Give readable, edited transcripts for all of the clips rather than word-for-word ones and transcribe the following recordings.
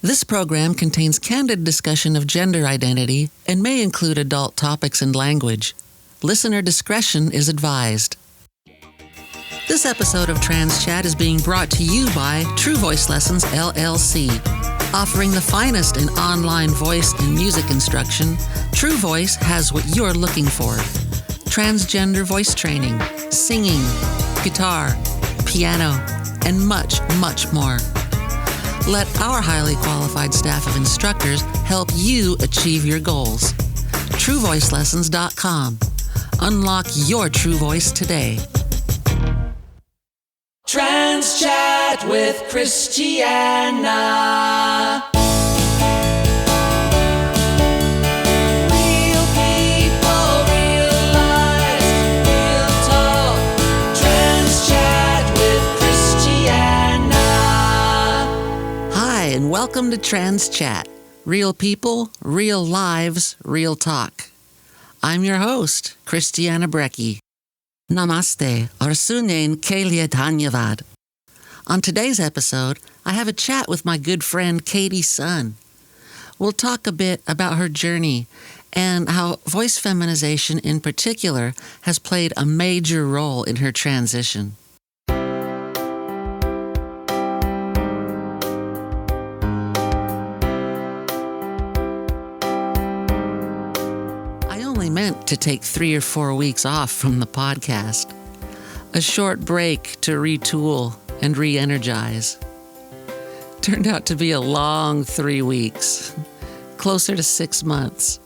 This program contains candid discussion of gender identity and may include adult topics and language. Listener discretion is advised. This episode of Trans Chat is being brought to you by True Voice Lessons, LLC. Offering the finest in online voice and music instruction, True Voice has what you're looking for. Transgender voice training, singing, guitar, piano, and much, much more. Let our highly qualified staff of instructors help you achieve your goals. TrueVoiceLessons.com. Unlock your true voice today. Trans Chat with Christiana. Real people, real lives, real talk. Trans Chat with Christiana. Hi, and welcome to Trans Chat. Real people, real lives, real talk. I'm your host, Christiana Brecky. Namaste, Arsunen Kelia Dhanyavad. On today's episode, I have a chat with my good friend Katie Sun. We'll talk a bit about her journey and how voice feminization in particular has played a major role in her transition. Meant to take 3 or 4 weeks off from the podcast. A short break to retool and re-energize. Turned out to be a long 3 weeks, closer to 6 months.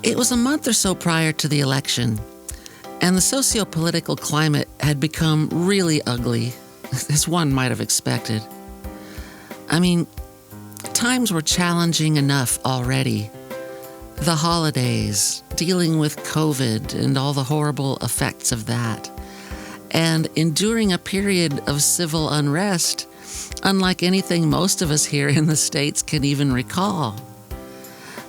It was a month or so prior to the election, and the socio-political climate had become really ugly, as one might have expected. I mean, times were challenging enough already. The holidays, dealing with COVID and all the horrible effects of that, and enduring a period of civil unrest, unlike anything most of us here in the States can even recall.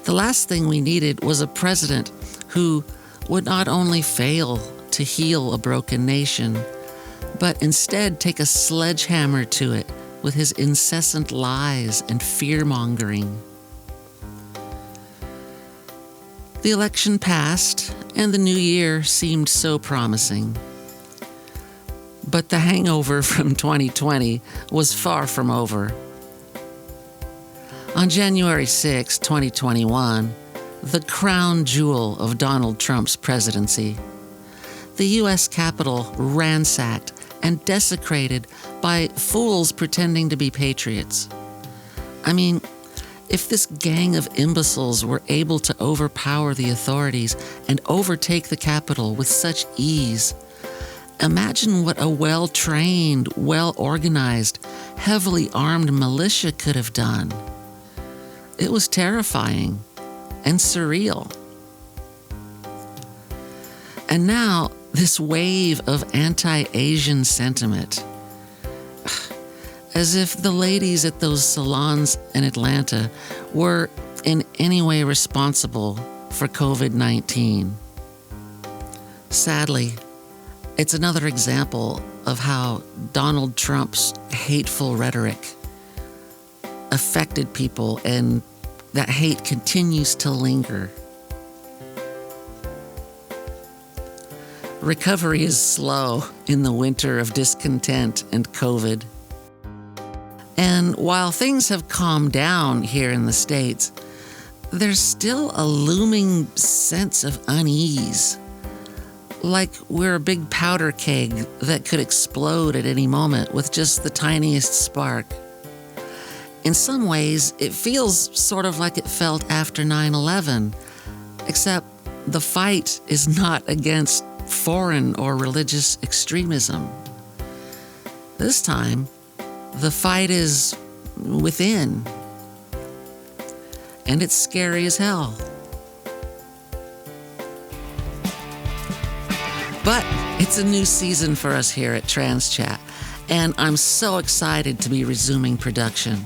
The last thing we needed was a president who would not only fail to heal a broken nation, but instead take a sledgehammer to it with his incessant lies and fear-mongering. The election passed, and the new year seemed so promising. But the hangover from 2020 was far from over. On January 6, 2021, the crown jewel of Donald Trump's presidency, the U.S. Capitol ransacked and desecrated by fools pretending to be patriots. I mean, if this gang of imbeciles were able to overpower the authorities and overtake the Capitol with such ease, imagine what a well-trained, well-organized, heavily armed militia could have done. It was terrifying and surreal. And now, this wave of anti-Asian sentiment. As if the ladies at those salons in Atlanta were in any way responsible for COVID-19. Sadly, it's another example of how Donald Trump's hateful rhetoric affected people, and that hate continues to linger. Recovery is slow in the winter of discontent and COVID. And while things have calmed down here in the States, there's still a looming sense of unease. Like we're a big powder keg that could explode at any moment with just the tiniest spark. In some ways, it feels sort of like it felt after 9/11, except the fight is not against foreign or religious extremism. This time, the fight is within, and it's scary as hell. But it's a new season for us here at Trans Chat, and I'm so excited to be resuming production.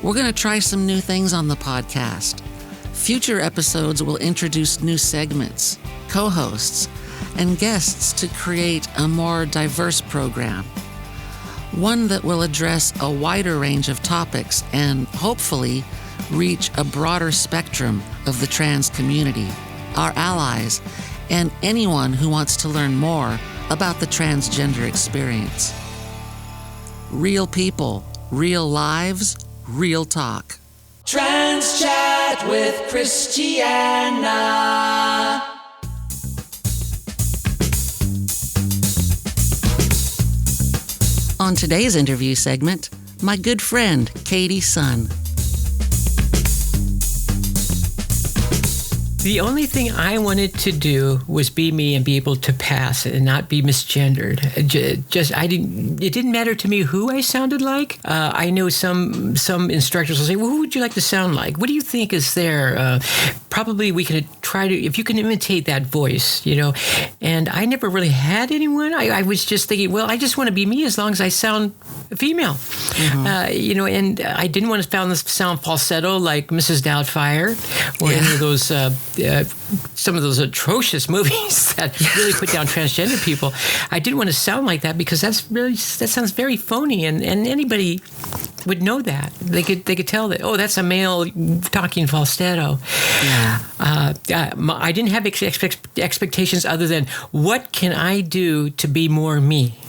We're going to try some new things on the podcast. Future episodes will introduce new segments, co-hosts, and guests to create a more diverse program. one that will address a wider range of topics and hopefully reach a broader spectrum of the trans community, our allies, and anyone who wants to learn more about the transgender experience. Real people, real lives, real talk. Trans Chat with Christiana. On today's interview segment, my good friend, Katie Sun. The only thing I wanted to do was be me and be able to pass and not be misgendered. It didn't matter to me who I sounded like. I know some instructors will say, well, who would you like to sound like? What do you think is there? Probably we can try to, if you can imitate that voice, And I never really had anyone. I was just thinking, well, I just want to be me as long as I sound female. Mm-hmm. And I didn't want to sound falsetto like Mrs. Doubtfire or any of those some of those atrocious movies that really put down transgender people. I didn't want to sound like that because that sounds very phony, and anybody would know that. They could tell that, oh, that's a male talking falsetto. Yeah. I didn't have expectations other than what can I do to be more me?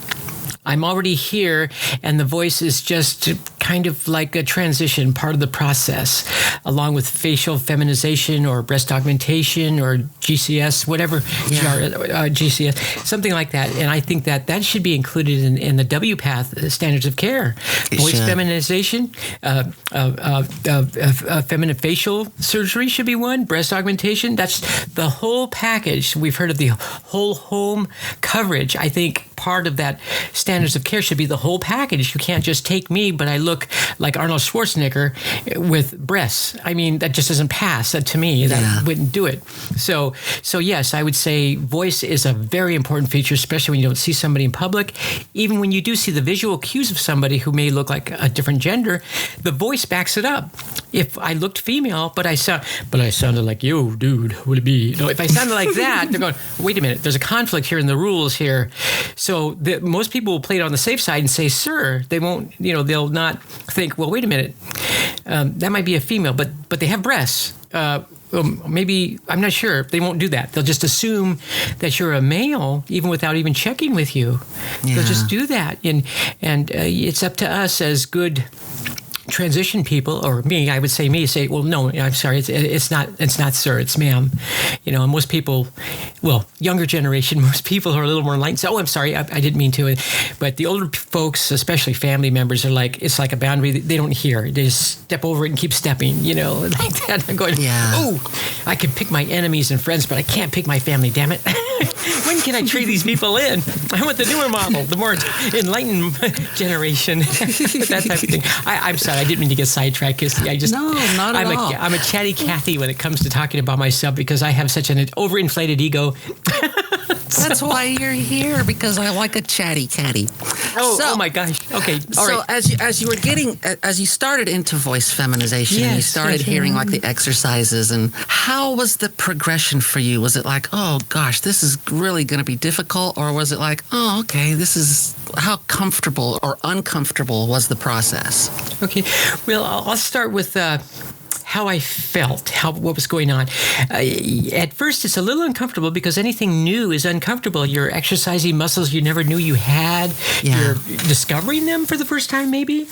I'm already here, and the voice is just kind of like a transition, part of the process, along with facial feminization or breast augmentation or GCS, whatever, GCS, something like that. And I think that should be included in the WPATH standards of care. Voice feminization, feminine facial surgery should be one, breast augmentation, that's the whole package. We've heard of the whole home coverage. I think part of that standards of care should be the whole package. You can't just take me, but I look like Arnold Schwarzenegger with breasts. I mean, that just doesn't pass. That to me, that wouldn't do it. So yes, I would say voice is a very important feature, especially when you don't see somebody in public. Even when you do see the visual cues of somebody who may look like a different gender, the voice backs it up. If I looked female, but I sounded like, yo, dude, would it be? If I sounded like that, they're going, wait a minute, there's a conflict here in the rules here. So most people will play it on the safe side and say, sir. They won't, they'll not think, well, wait a minute, that might be a female, but they have breasts. Maybe, I'm not sure. They won't do that. They'll just assume that you're a male, even without even checking with you. Yeah. They'll just do that. And it's up to us as good transition people, or me, I would say well, no, I'm sorry, it's not sir, it's ma'am. And most people, younger generation, most people are a little more enlightened. So, I'm sorry, I didn't mean to. But the older folks, especially family members, are like, it's like a boundary they don't hear. They just step over it and keep stepping, like that. I'm going, oh, I can pick my enemies and friends, but I can't pick my family, damn it. When can I trade these people in? I want the newer model, the more enlightened generation, that type of thing. I'm sorry, I didn't mean to get sidetracked, because No, not at all. I'm a chatty Cathy when it comes to talking about myself, because I have such an overinflated ego. That's why you're here, because I like a chatty Catty. Oh my gosh. Okay. All right. As you started into voice feminization, and you started hearing like the exercises, and how was the progression for you? Was it like, oh gosh, this is really going to be difficult, or was it like, oh, okay, this is how comfortable or uncomfortable was the process? Okay. Well, I'll start with how I felt, what was going on. At first, it's a little uncomfortable because anything new is uncomfortable. You're exercising muscles you never knew you had. Yeah. You're discovering them for the first time, maybe.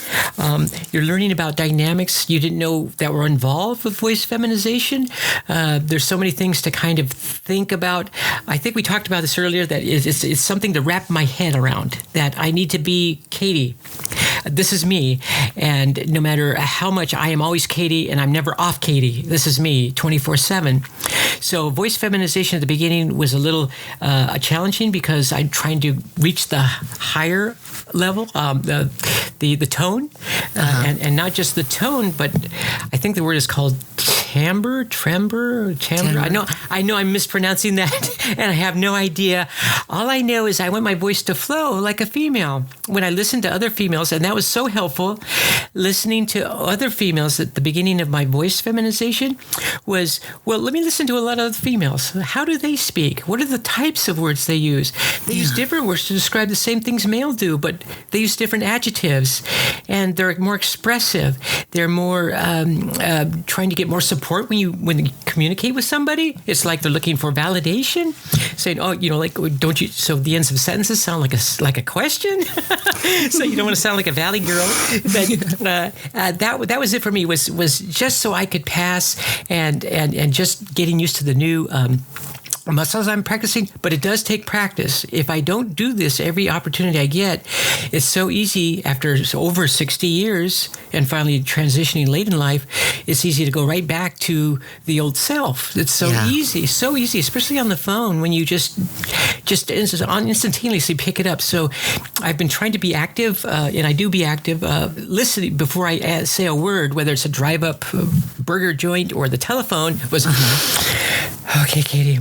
You're learning about dynamics you didn't know that were involved with voice feminization. There's so many things to kind of think about. I think we talked about this earlier, that it's something to wrap my head around, that I need to be Katie. This is me. And no matter how much, I am always Katie, and I'm never off Katie. This is me 24/7. So voice feminization at the beginning was a little challenging, because I'm trying to reach the higher level, the tone, and not just the tone, but I think the word is called timbre. I know I'm mispronouncing that, and I have no idea. All I know is I want my voice to flow like a female. When I listen to other females, and that was so helpful, listening to other females at the beginning of my voice feminization was, well, let me listen to a lot of other females. How do they speak? What are the types of words they use? They use different words to describe the same things male do, but they use different adjectives, and they're more expressive. They're more trying to get more support when you communicate with somebody. It's like they're looking for validation, saying, "Oh, like, don't you?" So the ends of sentences sound like a question. So you don't want to sound like a valley girl. But that was it for me. Was just so I could pass and just getting used to the new muscles I'm practicing, but it does take practice. If I don't do this every opportunity I get, it's so easy after over 60 years and finally transitioning late in life, it's easy to go right back to the old self. It's so easy, especially on the phone when you just instantaneously pick it up. So I've been trying to be active, and I do be active, listening before I say a word, whether it's a drive-up burger joint or the telephone, was, okay, Katie,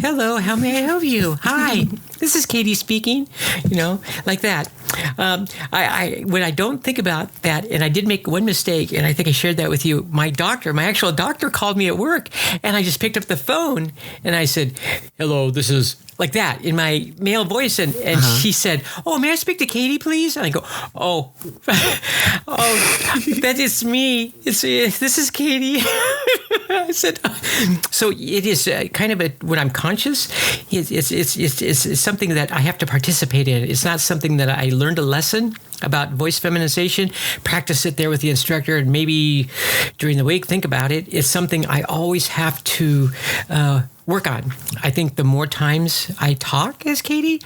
hello, how may I help you? Hi, this is Katie speaking, like that. When I don't think about that, and I did make one mistake, and I think I shared that with you, my actual doctor called me at work, and I just picked up the phone, and I said, hello, this is... like that in my male voice, and she said, "Oh, may I speak to Katie, please?" And I go, "Oh, that is me. This is Katie." I said, "So it is kind of when I'm conscious, it's something that I have to participate in. It's not something that I learned a lesson about voice feminization, practice it there with the instructor, and maybe during the week think about it. It's something I always have to work on. I think the more times I talk as Katie,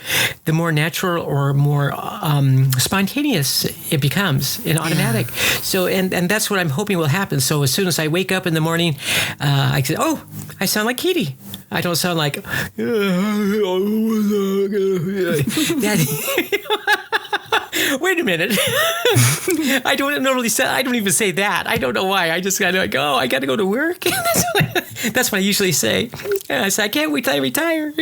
the more natural or more spontaneous it becomes and automatic. So, and that's what I'm hoping will happen. So as soon as I wake up in the morning, I say, "Oh, I sound like Katie." I don't sound like that. Wait a minute. I don't even say that. I don't know why. I just kind of like, I got to go to work. That's what I usually say. And I say, I can't wait till I retire,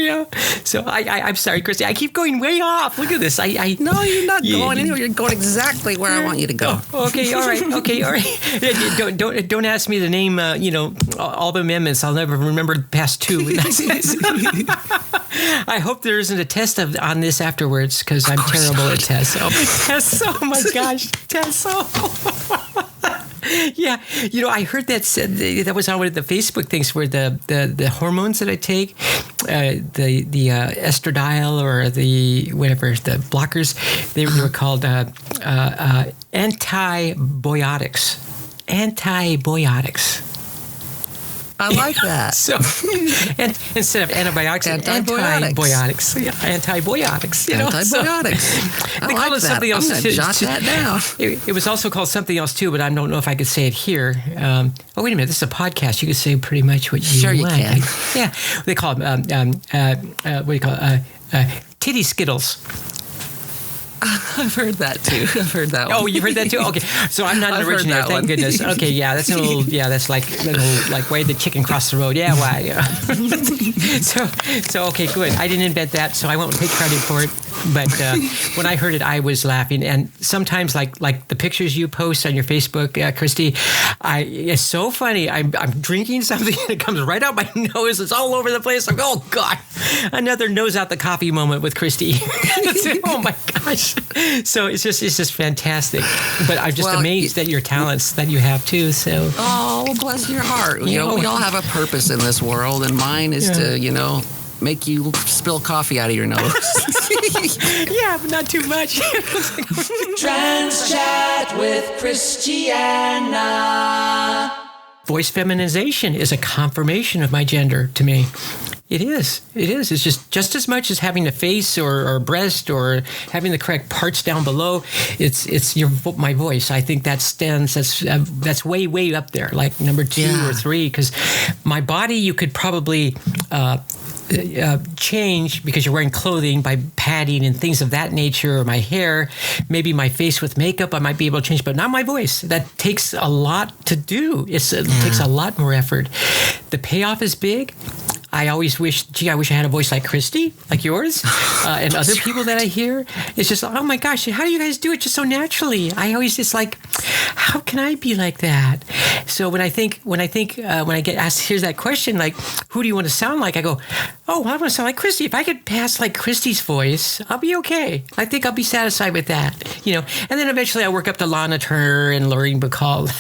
So I'm sorry, Christy. I keep going way off. Look at this. No, you're not going anywhere. You're going exactly where I want you to go. Oh, okay, all right. Don't ask me to name, all the amendments. I'll never remember the past two. I hope there isn't a test on this afterwards, because I'm terrible at tests. Tests, oh my gosh, tests. Yeah, I heard that said, that was on one of the Facebook things where the hormones that I take, the estradiol or the blockers, they were called antibiotics. I like that. So, and instead of antibiotics, antibiotics. Yeah, antibiotics. Antibiotics. So, they call it something else. I'm going to jot that down. It was also called something else too, but I don't know if I could say it here. Oh, wait a minute. This is a podcast. You can say pretty much what you want. Sure, you can. Yeah. They call them, what do you call it? Titty Skittles. I've heard that too. I've heard that one. Oh, you heard that too? Okay. So I'm not an originator, thank goodness. Okay, yeah, that's that's like why the chicken crossed the road. Yeah, why? Yeah. So okay, good. I didn't invent that, so I won't take credit for it. But when I heard it, I was laughing. And sometimes, like the pictures you post on your Facebook, Christy, it's so funny. I'm drinking something and it comes right out my nose. It's all over the place. I'm like, oh God, another nose out the coffee moment with Christy. Oh my gosh. So it's just fantastic. But I'm just amazed at your talents that you have too. So bless your heart. We all have a purpose in this world, and mine is to make you spill coffee out of your nose. Yeah, but not too much. Trans Chat with Christiana. Voice feminization is a confirmation of my gender to me. It is. It's just as much as having a face or breast or having the correct parts down below. It's my voice. I think that's way up there, like number 2 or 3. Because my body, you could probably change because you're wearing clothing by padding and things of that nature, or my hair, maybe my face with makeup, I might be able to change, but not my voice. That takes a lot to do. It takes a lot more effort. The payoff is big. I always wish, I wish I had a voice like Christy, like yours, and other people that I hear. It's just, oh my gosh, how do you guys do it just so naturally? I always just like, how can I be like that? So when I get asked, here's that question, like, who do you want to sound like? I go, oh, I want to sound like Christy. If I could pass like Christy's voice, I'll be okay. I think I'll be satisfied with that, And then eventually I work up to Lana Turner and Lorraine Bacall.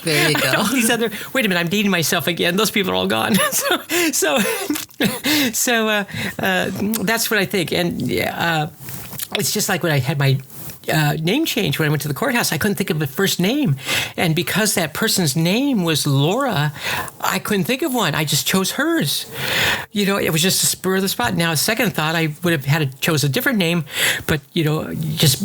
There you go. These other, wait a minute, I'm dating myself again. Those people are all gone. So that's what I think. And it's just like when I had my name change when I went to the courthouse. I couldn't think of a first name. And because that person's name was Laura, I couldn't think of one. I just chose hers. It was just a spur of the spot. Now, a second thought, I would have had to chose a different name, but, just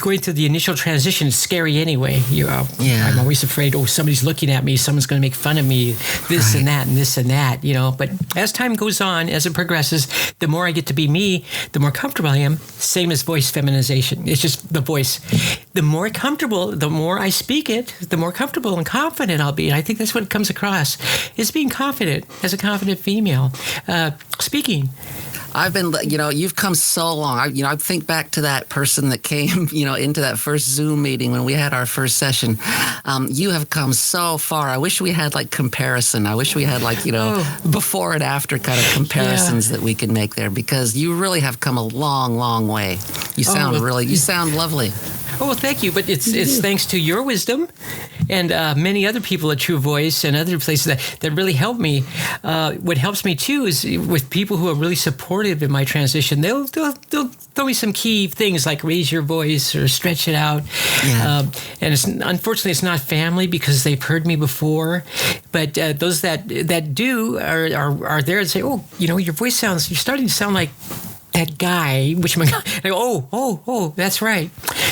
going through the initial transition is scary anyway. I'm always afraid, somebody's looking at me, someone's going to make fun of me, this and that and this and that, But as time goes on, as it progresses, the more I get to be me, the more comfortable I am. Same as voice feminization. It's just the voice. The more comfortable, the more I speak it, the more comfortable and confident I'll be. And I think that's what it comes across, is being confident as a confident female. Speaking. I've been, you've come so long. I think back to that person that came, into that first Zoom meeting when we had our first session. You have come so far. I wish we had like comparison. I wish we had like, before and after kind of comparisons that we could make there, because you really have come a long, long way. You sound you sound lovely. Oh, well, thank you. But it's thanks to your wisdom and many other people at True Voice and other places that really help me. What helps me, too, is with people who are really supportive in my transition. They'll throw me some key things like raise your voice or stretch it out. Yeah. And unfortunately, it's not family because they've heard me before. But those that do are there and say, oh, your voice you're starting to sound like that guy, which I go, oh, that's right.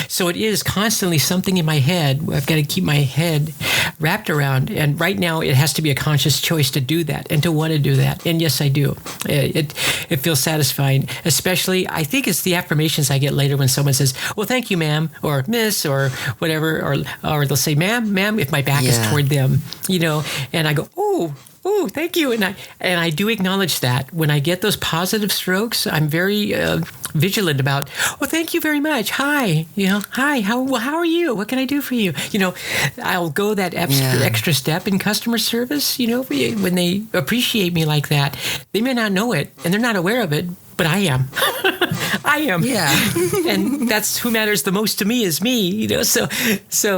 So it is constantly something in my head. I've got to keep my head wrapped around. And right now it has to be a conscious choice to do that and to want to do that. And yes, I do. It feels satisfying, especially I think it's the affirmations I get later when someone says, well, thank you, ma'am, or miss, or whatever, or they'll say, ma'am, if my back is toward them, and I go, oh, thank you. And I do acknowledge that. When I get those positive strokes, I'm very vigilant about, thank you very much. Hi, hi, how are you? What can I do for you? I'll go that extra step in customer service, when they appreciate me like that. They may not know it and they're not aware of it, but I am. I am. Yeah. And that's who matters the most to me is me, So,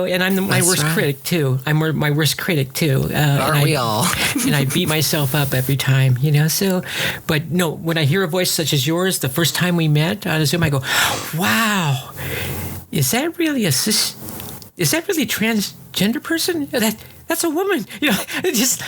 and I'm my worst critic too. I'm my worst critic too. Aren't we all? And I beat myself up every time, So, but no, when I hear a voice such as yours, the first time we met on a Zoom, I go, wow, is that really a transgender person? That's a woman, just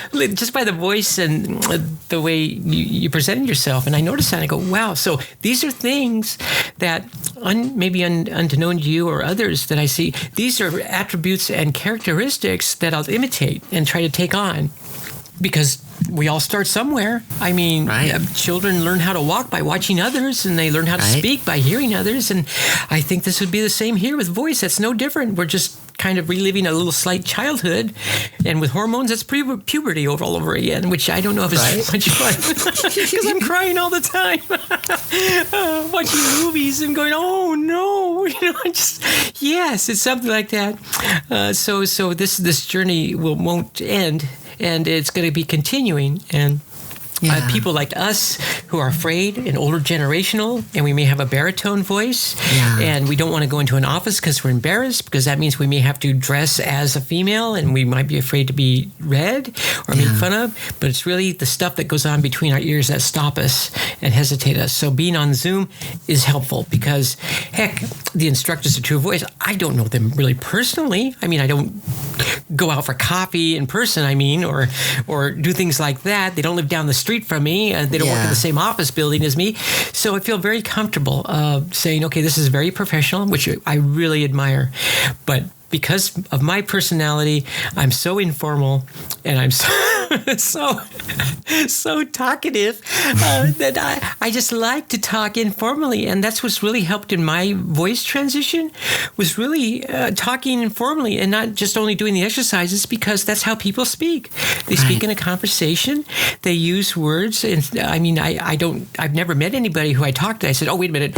by the voice and the way you presented yourself. And I noticed that and I go, wow. So these are things that maybe unknown to you or others that I see. These are attributes and characteristics that I'll imitate and try to take on, because we all start somewhere. I mean, children learn how to walk by watching others, and they learn how to speak by hearing others. And I think this would be the same here with voice. That's no different. We're just kind of reliving a little slight childhood, and with hormones, that's puberty all over again, which I don't know if it's much fun, because I'm crying all the time, watching movies and going, oh no, yes, it's something like that. So this journey won't end, and it's going to be continuing, and people like us who are afraid and older generational, and we may have a baritone voice, and we don't want to go into an office because we're embarrassed, because that means we may have to dress as a female, and we might be afraid to be read or made fun of. But it's really the stuff that goes on between our ears that stop us and hesitate us. So being on Zoom is helpful, because heck, the instructors of True Voice, I don't know them really personally. I mean, I don't go out for coffee in person, or do things like that. They don't live down the street from me. They don't work in the same office building as me. So I feel very comfortable saying, okay, this is very professional, which I really admire. But because of my personality, I'm so informal and I'm so talkative that I just like to talk informally. And that's what's really helped in my voice transition, was really talking informally and not just only doing the exercises, because that's how people speak. They speak in a conversation. They use words. And I mean, I've never met anybody who I talked to. I said, oh, wait a minute.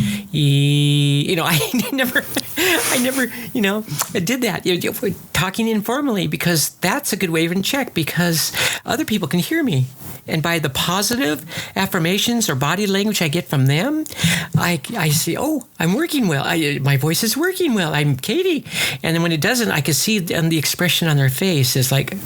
I never, did that. Talking informally, because that's a good way to check, because other people can hear me. And by the positive affirmations or body language I get from them, I see, oh, I'm working well. My voice is working well. I'm Katie. And then when it doesn't, I can see the expression on their face is like,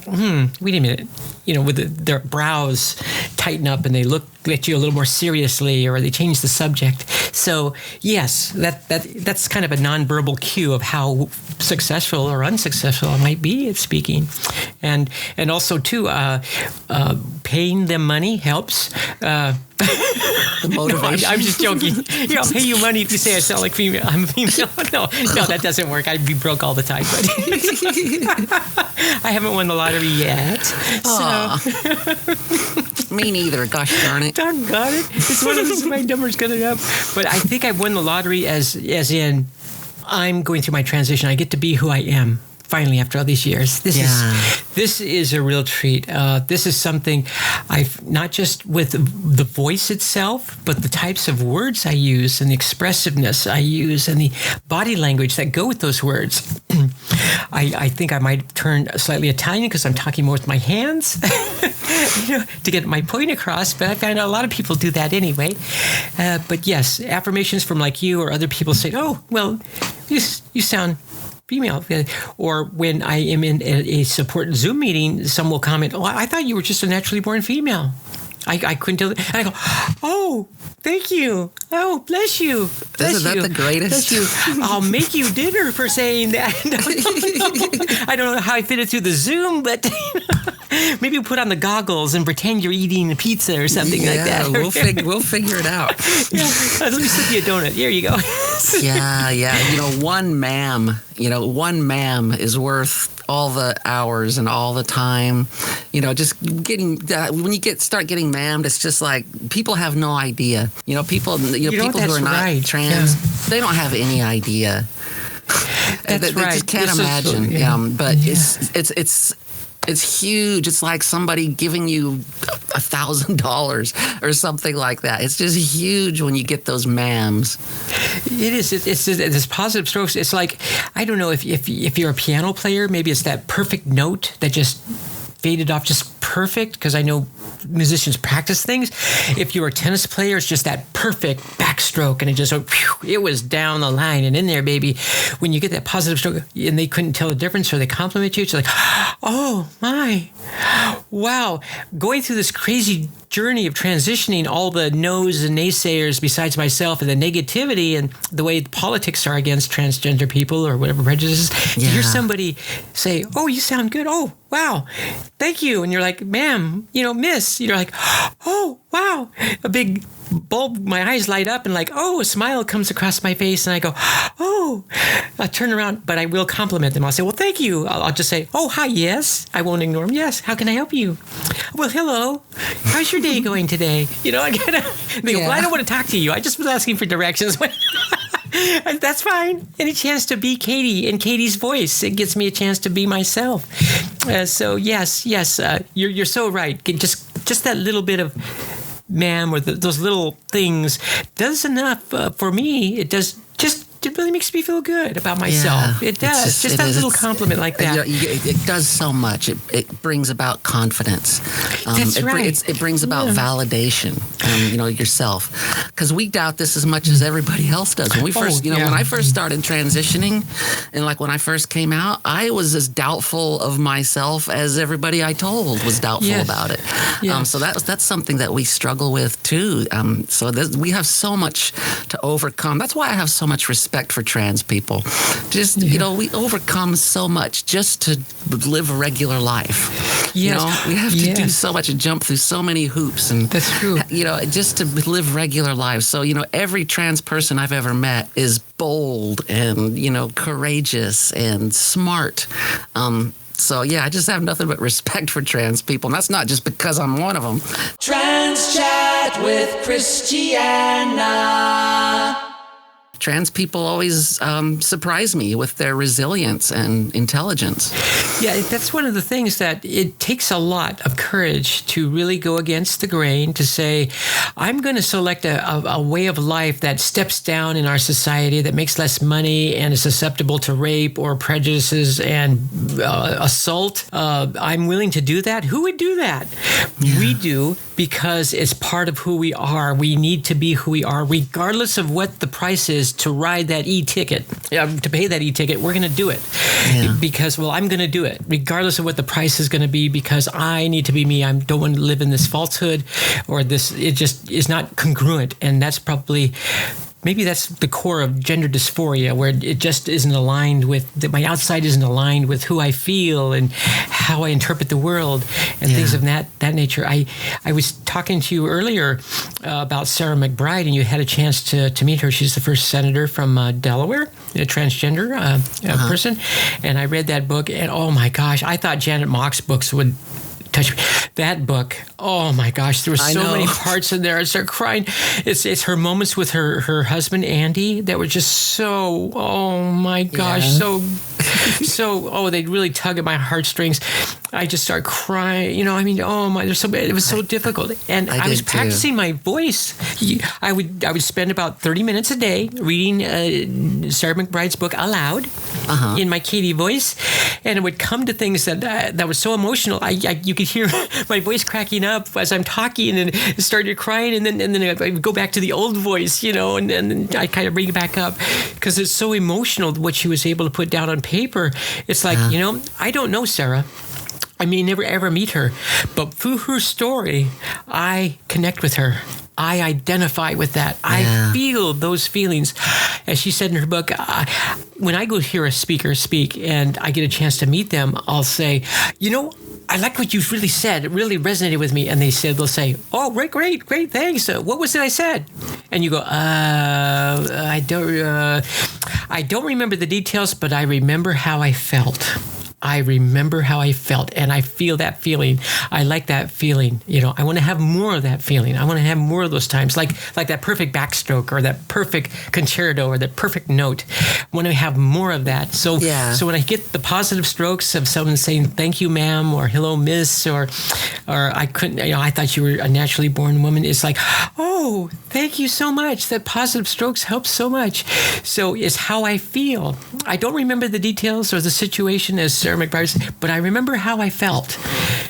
wait a minute. With their brows tighten up and they look at you a little more seriously, or they change the subject. So yes, that's kind of a nonverbal cue of how successful or unsuccessful I might be at speaking, and also too, paying them money helps. The motivation. No, I'm just joking. I'll pay you money if you say I sound like female. I'm a female. No, that doesn't work. I'd be broke all the time. But I haven't won the lottery yet. So. Me neither. Gosh darn it. Doggone it. It's one of those, my number's going up. But I think I won the lottery as in I'm going through my transition. I get to be who I am. Finally, after all these years, this is a real treat. This is something I've, not just with the voice itself, but the types of words I use and the expressiveness I use and the body language that go with those words. I think I might turn slightly Italian because I'm talking more with my hands to get my point across. But I find out a lot of people do that anyway. But yes, affirmations from like you or other people say, "Oh, well, you sound female." Or when I am in a support Zoom meeting, some will comment, "Oh, I thought you were just a naturally born female." I couldn't tell. And I go, "Oh, thank you. Oh, bless you. Isn't that the greatest? Bless you. I'll make you dinner for saying that." I don't know how I fit it through the Zoom, but maybe put on the goggles and pretend you're eating a pizza or something like that. We'll figure it out. Let me slip you a donut. Here you go. Yeah. One ma'am is worth all the hours and all the time. Just getting when you start getting ma'amed, it's just like people have no idea. People who are not trans, they don't have any idea. That's they just can't imagine. But it's huge. It's like somebody giving you $1,000 or something like that. It's just huge when you get those ma'ams. It is. It's positive strokes. It's like, I don't know if you're a piano player, maybe it's that perfect note that just faded off just perfect, because I know musicians practice things. If you're a tennis player, it's just that perfect backstroke, and it just it was down the line and in there, baby. When you get that positive stroke and they couldn't tell the difference, or they compliment you, it's like, oh my, wow. Going through this crazy journey of transitioning all the no's and naysayers besides myself and the negativity and the way the politics are against transgender people or whatever prejudices, to hear somebody say, "Oh, you sound good. Oh, wow. Thank you." And you're like, "Ma'am, miss." You're like, "Oh, wow." A big bulb, my eyes light up and like, oh, a smile comes across my face and I go, oh. I turn around, but I will compliment them. I'll say, "Well, thank you." I'll just say, "Oh, hi, yes." I won't ignore them. "Yes, how can I help you?" "Well, hello. How's your day going today?" They go, "Well, I don't want to talk to you. I just was asking for directions." That's fine. Any chance to be Katie in Katie's voice, it gives me a chance to be myself. So yes, you're so right. Just that little bit of ma'am or those little things does enough for me. It does it really makes me feel good about myself. It does. Just that little compliment like that. It does so much. It brings about confidence. That's right. It brings about validation, yourself. Because we doubt this as much as everybody else does. When we first, when I first started transitioning, and like when I first came out, I was as doubtful of myself as everybody I told was doubtful about it. So that's something that we struggle with too. We have so much to overcome. That's why I have so much respect for trans people. Just, we overcome so much just to live a regular life. Yes. We have to do so much and jump through so many hoops. And that's true. Just to live regular lives. So, every trans person I've ever met is bold and, courageous and smart. So, I just have nothing but respect for trans people. And that's not just because I'm one of them. Trans Chat with Christiana. Trans people always surprise me with their resilience and intelligence. Yeah, that's one of the things that it takes a lot of courage to really go against the grain, to say, I'm going to select a way of life that steps down in our society, that makes less money and is susceptible to rape or prejudices and assault. I'm willing to do that. Who would do that? Yeah. We do, because it's part of who we are. We need to be who we are, regardless of what the price is to ride that e-ticket, to pay that e-ticket. We're going to do it because, I'm going to do it, regardless of what the price is going to be, because I need to be me. I don't want to live in this falsehood or this. It just is not congruent. And that's probably... Maybe that's the core of gender dysphoria, where it just isn't aligned with, my outside isn't aligned with who I feel and how I interpret the world and things of that nature. I was talking to you earlier about Sarah McBride, and you had a chance to meet her. She's the first senator from Delaware, a transgender person. And I read that book, and oh my gosh, I thought Janet Mock's books would touch me. That book, oh my gosh, there were so many parts in there. I started crying. It's her moments with her husband Andy that were just so, oh my gosh, so they really tug at my heartstrings. I just start crying. Oh my, it was so difficult. And I was practicing my voice. I would spend about 30 minutes a day reading Sarah McBride's book aloud in my Katie voice, and it would come to things that was so emotional. You could hear my voice cracking up as I'm talking, and it started crying, and then I would go back to the old voice, and then I kind of bring it back up because it's so emotional what she was able to put down on paper. It's like, I don't know Sarah. I may never ever meet her, but through her story, I connect with her. I identify with that. I feel those feelings. As she said in her book, when I go hear a speaker speak and I get a chance to meet them, I'll say, I like what you really said. It really resonated with me. And they'll say, oh, great, thanks. What was it I said? And you go, I don't remember the details, but I remember how I felt. I remember how I felt, and I feel that feeling. I like that feeling. I want to have more of that feeling. I want to have more of those times, like that perfect backstroke or that perfect concerto or that perfect note. I want to have more of that. So when I get the positive strokes of someone saying, thank you, ma'am, or hello, miss, or I couldn't, I thought you were a naturally born woman. It's like, oh, thank you so much. That positive strokes help so much. So it's how I feel. I don't remember the details or the situation as Sarah McBride said, but I remember how I felt.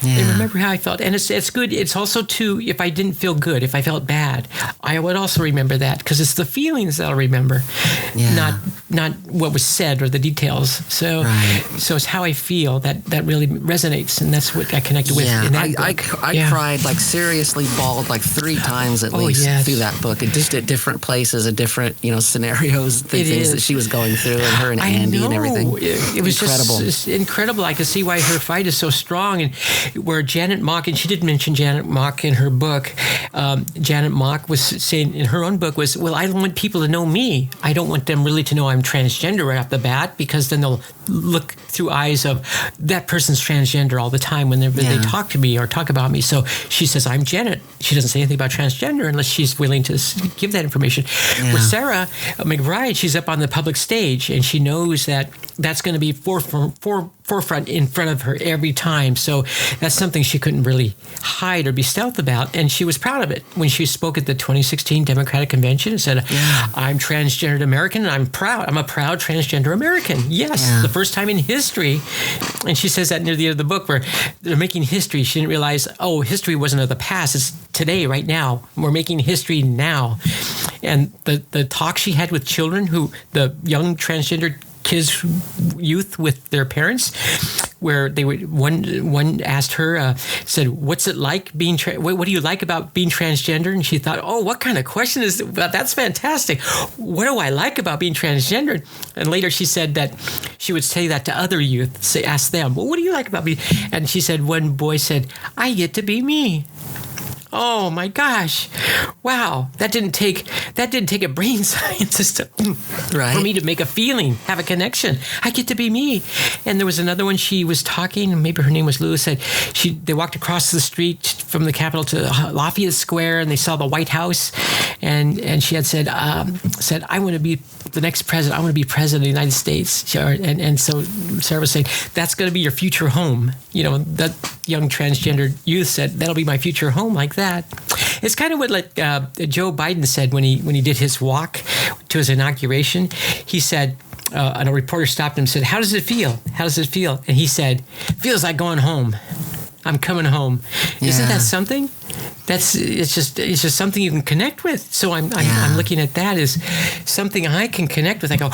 I remember how I felt. And it's good. It's also, too, if I didn't feel good, if I felt bad, I would also remember that, because it's the feelings that I'll remember, not what was said or the details. So it's how I feel that really resonates, and that's what I connected with in that book. I cried, seriously bawled 3 times at least through that book, and just at different places, at different, scenarios, things that she was going through, and her and Andy and everything. It was incredible. Just incredible. I could see why her fight is so strong, and where Janet Mock, and she did mention Janet Mock in her book, Janet Mock was saying in her own book was, well, I don't want people to know me. I don't want them really to know I'm transgender right off the bat, because then they'll look through eyes of that person's transgender all the time when they talk to me or talk about me. So she says, I'm Janet. She doesn't say anything about transgender unless she's willing to give that information. With Sarah McBride, she's up on the public stage, and she knows that that's going to be forefront in front of her every time. So that's something she couldn't really hide or be stealth about. And she was proud of it when she spoke at the 2016 Democratic Convention and said, I'm transgendered American, and I'm proud. I'm a proud transgender American. Yes, the first time in history. And she says that near the end of the book, where they're making history. She didn't realize, history wasn't of the past. It's today, right now. We're making history now. And the talk she had with children, the young transgender kids, youth with their parents, where they would one asked her, said, "What's it like being? What do you like about being transgender?" And she thought, "Oh, what kind of question is that? That's fantastic. What do I like about being transgender?" And later she said that she would say that to other youth, ask them, "Well, what do you like about me?" And she said, one boy said, "I get to be me." Oh my gosh! Wow, that didn't take a brain scientist for me to make a feeling, have a connection. I get to be me. And there was another one. She was talking. Maybe her name was Lou. Said they walked across the street from the Capitol to Lafayette Square, and they saw the White House, and she had said, "I want to be the next president. I want to be president of the United States." And so Sarah was saying, "That's going to be your future home." That young transgender youth said, "That'll be my future home," like that. It's kind of what Joe Biden said when he did his walk to his inauguration. He said, and a reporter stopped him and said, "How does it feel? How does it feel?" And he said, "Feels like going home. I'm coming home." Yeah. Isn't that something? It's just something you can connect with. So I'm looking at that as something I can connect with. I go,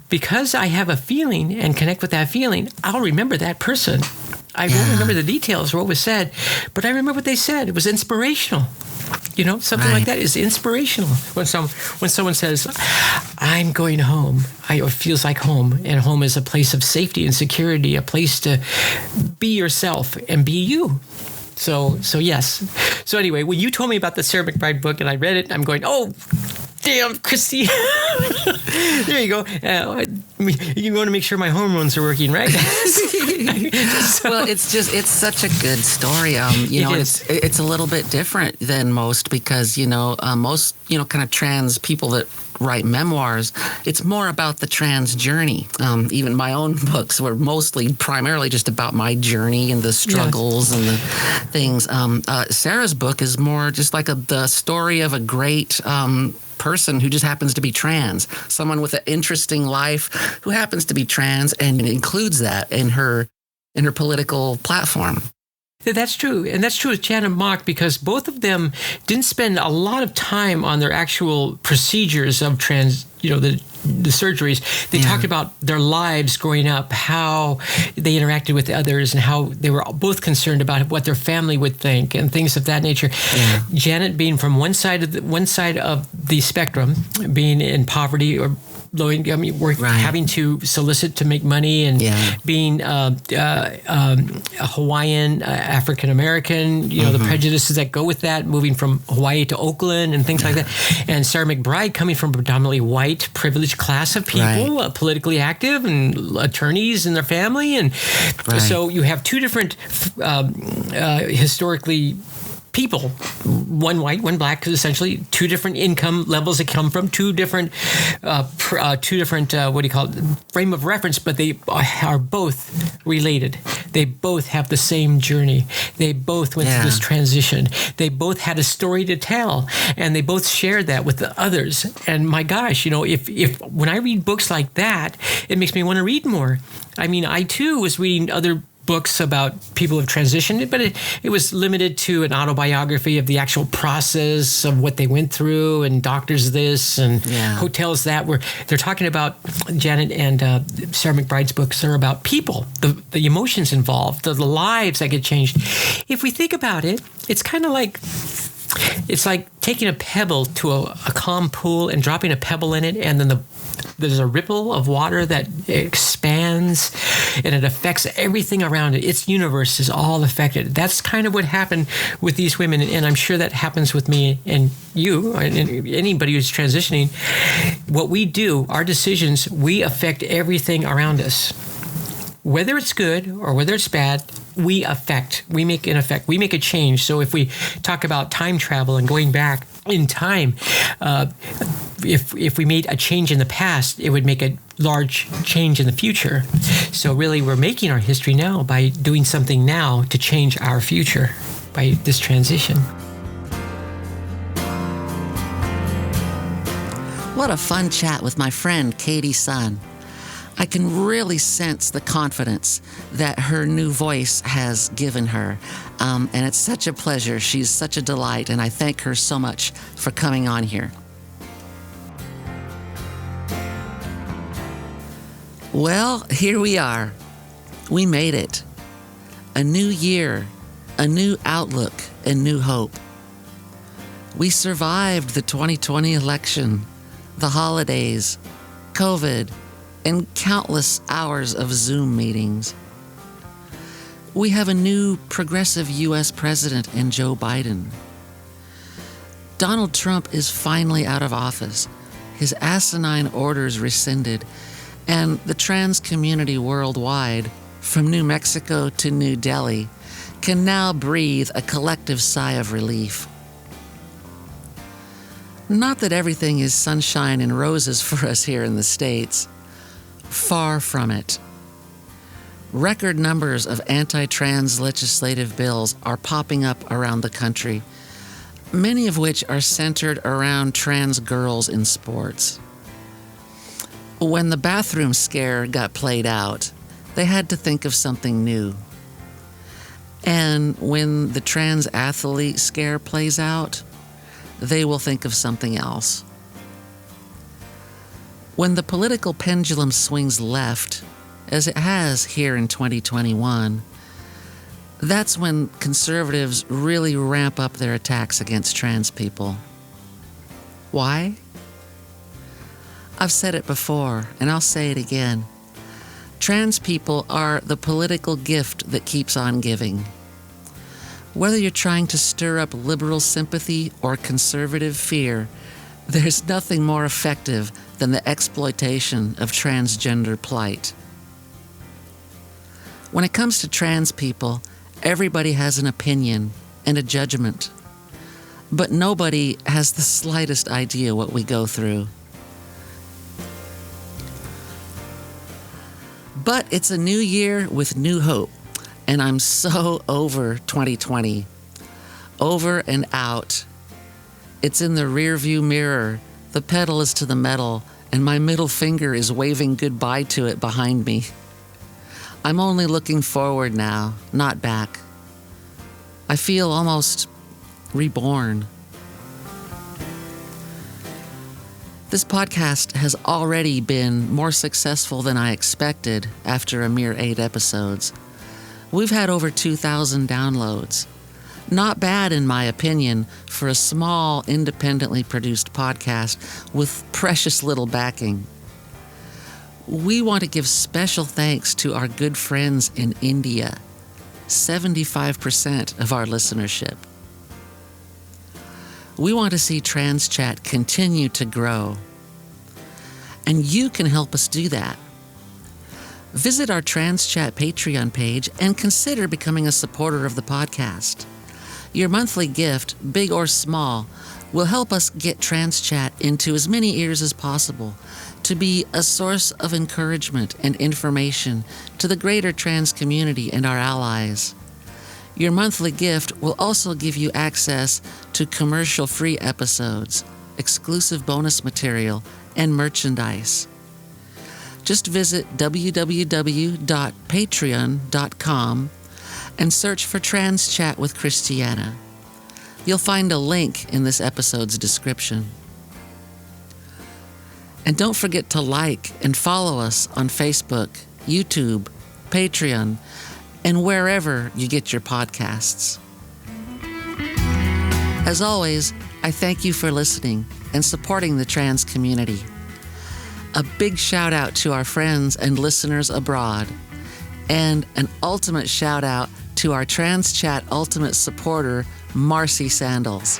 because I have a feeling and connect with that feeling, I'll remember that person. I won't remember the details or what was said, but I remember what they said. It was inspirational. Something like that is inspirational. When someone says, "I'm going home," it feels like home, and home is a place of safety and security, a place to be yourself and be you. So yes. So anyway, when you told me about the Sarah McBride book and I read it, I'm going, "Oh, damn, Christy." There you go. You want to make sure my hormones are working, right? Well, it's such a good story. It's a little bit different than most because, most, kind of trans people that write memoirs, it's more about the trans journey. Even my own books were primarily just about my journey and the struggles and the things. Sarah's book is more just like the story of a great person who just happens to be trans, someone with an interesting life who happens to be trans, and includes that in her political platform. That's true. And that's true with Janet Mock, because both of them didn't spend a lot of time on their actual procedures of the surgeries. They talked about their lives growing up, how they interacted with others, and how they were both concerned about what their family would think and things of that nature. Yeah. Janet being from one side of the spectrum, being in poverty or having to solicit to make money, and being a Hawaiian, African American, the prejudices that go with that, moving from Hawaii to Oakland and things like that. And Sarah McBride coming from a predominantly white, privileged class of people, politically active, and attorneys in their family. And so you have two different historically people, one white, one black, because essentially two different income levels that come from two different frame of reference, but they are both related. They both have the same journey. They both went through this transition. They both had a story to tell, and they both shared that with the others. And my gosh, if when I read books like that, it makes me want to read more. I mean, I too was reading other books about people who've transitioned, but it was limited to an autobiography of the actual process of what they went through, and doctors this and hotels that, where they're talking about. Janet and Sarah McBride's books are about people, the emotions involved, the lives that get changed. If we think about it, it's kind of like, it's like taking a pebble to a calm pool and dropping a pebble in it, and then there's a ripple of water that expands and it affects everything around it. Its universe is all affected. That's kind of what happened with these women, and I'm sure that happens with me and you and anybody who's transitioning. What we do, our decisions, we affect everything around us. Whether it's good or whether it's bad, we make an effect. We make a change. So if we talk about time travel and going back in time, if we made a change in the past, it would make a large change in the future. So really, we're making our history now by doing something now to change our future by this transition. What a fun chat with my friend, Katie Sun. I can really sense the confidence that her new voice has given her. And it's such a pleasure. She's such a delight, and I thank her so much for coming on here. Well, here we are. We made it. A new year, a new outlook, and new hope. We survived the 2020 election, the holidays, COVID, and countless hours of Zoom meetings. We have a new progressive U.S. president in Joe Biden. Donald Trump is finally out of office, his asinine orders rescinded, and the trans community worldwide, from New Mexico to New Delhi, can now breathe a collective sigh of relief. Not that everything is sunshine and roses for us here in the States. Far from it. Record numbers of anti-trans legislative bills are popping up around the country, many of which are centered around trans girls in sports. When the bathroom scare got played out, they had to think of something new. And when the trans athlete scare plays out, they will think of something else. When the political pendulum swings left, as it has here in 2021, that's when conservatives really ramp up their attacks against trans people. Why? I've said it before, and I'll say it again. Trans people are the political gift that keeps on giving. Whether you're trying to stir up liberal sympathy or conservative fear, there's nothing more effective than the exploitation of transgender plight. When it comes to trans people, everybody has an opinion and a judgment, but nobody has the slightest idea what we go through. But it's a new year with new hope, and I'm so over 2020. Over and out. It's in the rearview mirror, the pedal is to the metal, and my middle finger is waving goodbye to it behind me. I'm only looking forward now, not back. I feel almost reborn. This podcast has already been more successful than I expected after a mere 8 episodes. We've had over 2,000 downloads. Not bad, in my opinion, for a small, independently produced podcast with precious little backing. We want to give special thanks to our good friends in India, 75% of our listenership. We want to see Trans Chat continue to grow. And you can help us do that. Visit our Trans Chat Patreon page and consider becoming a supporter of the podcast. Your monthly gift, big or small, will help us get Trans Chat into as many ears as possible to be a source of encouragement and information to the greater trans community and our allies. Your monthly gift will also give you access to commercial-free episodes, exclusive bonus material, and merchandise. Just visit www.patreon.com and search for Trans Chat with Christiana. You'll find a link in this episode's description. And don't forget to like and follow us on Facebook, YouTube, Patreon, and wherever you get your podcasts. As always, I thank you for listening and supporting the trans community. A big shout out to our friends and listeners abroad, and an ultimate shout out to our Trans Chat ultimate supporter, Marcy Sandals.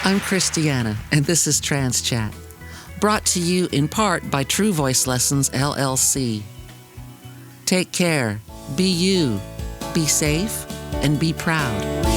I'm Christiana, and this is Trans Chat, brought to you in part by True Voice Lessons, LLC. Take care, be you, be safe, and be proud.